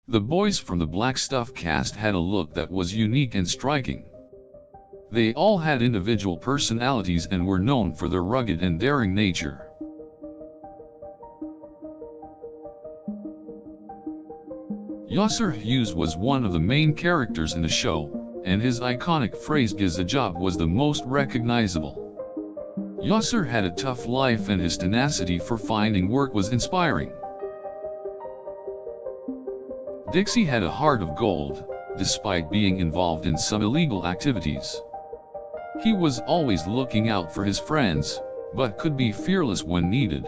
The boys from the Blackstuff cast had a look that was unique and striking. They all had individual personalities and were known for their rugged and daring nature. Yasser Hughes was one of the main characters in the show, and his iconic phrase "gives a job" was the most recognizable. Yasser had a tough life and his tenacity for finding work was inspiring. Dixie had a heart of gold, despite being involved in some illegal activities. He was always looking out for his friends, but could be fearless when needed.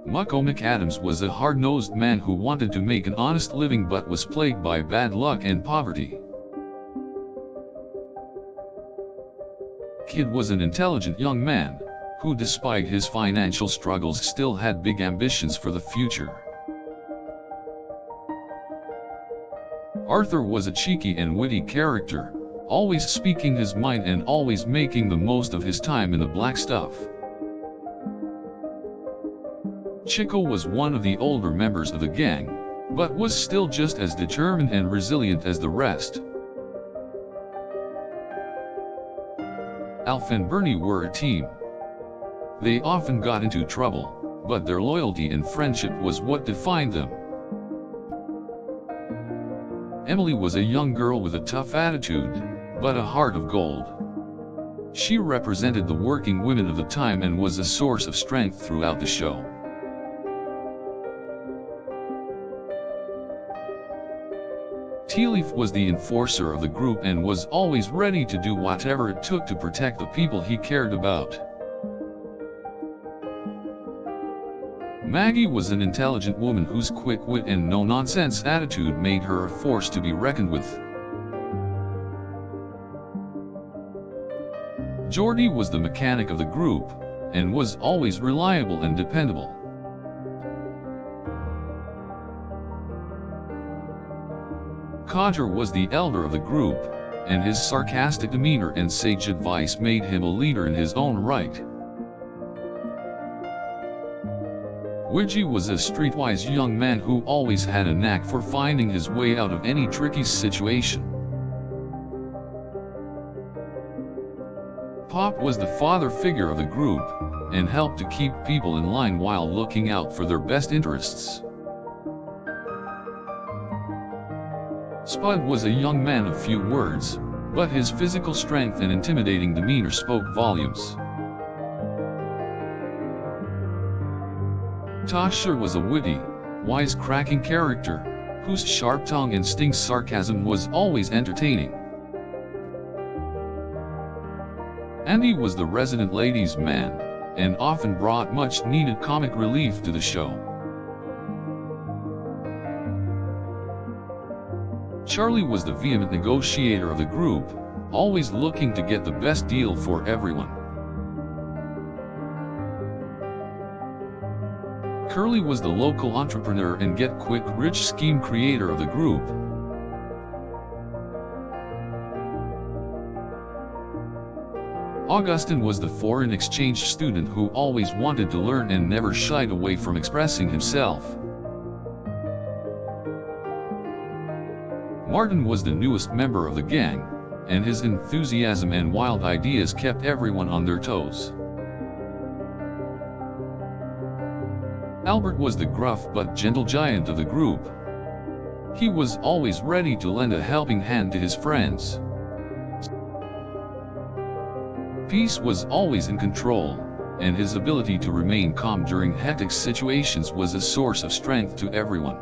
Mucko McAdams was a hard-nosed man who wanted to make an honest living but was plagued by bad luck and poverty. Kid was an intelligent young man, who despite his financial struggles still had big ambitions for the future. Arthur was a cheeky and witty character, always speaking his mind and always making the most of his time in the Blackstuff. Chico was one of the older members of the gang, but was still just as determined and resilient as the rest. Alf and Bernie were a team. They often got into trouble, but their loyalty and friendship was what defined them. Emily was a young girl with a tough attitude, but a heart of gold. She represented the working women of the time and was a source of strength throughout the show. Tealeaf was the enforcer of the group and was always ready to do whatever it took to protect the people he cared about. Maggie was an intelligent woman whose quick wit and no-nonsense attitude made her a force to be reckoned with. Geordie was the mechanic of the group, and was always reliable and dependable. Codger was the elder of the group, and his sarcastic demeanor and sage advice made him a leader in his own right. Widgie was a streetwise young man who always had a knack for finding his way out of any tricky situation. Pop was the father figure of the group, and helped to keep people in line while looking out for their best interests. Spud was a young man of few words, but his physical strength and intimidating demeanor spoke volumes. Tosher was a witty, wise-cracking character, whose sharp tongue and sting sarcasm was always entertaining. Andy was the resident ladies' man, and often brought much-needed comic relief to the show. Charlie was the vehement negotiator of the group, always looking to get the best deal for everyone. Curly was the local entrepreneur and get-quick-rich scheme creator of the group. Augustine was the foreign exchange student who always wanted to learn and never shied away from expressing himself. Martin was the newest member of the gang, and his enthusiasm and wild ideas kept everyone on their toes. Albert was the gruff but gentle giant of the group. He was always ready to lend a helping hand to his friends. Peace was always in control, and his ability to remain calm during hectic situations was a source of strength to everyone.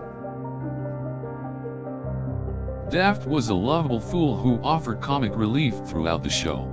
Daft was a lovable fool who offered comic relief throughout the show.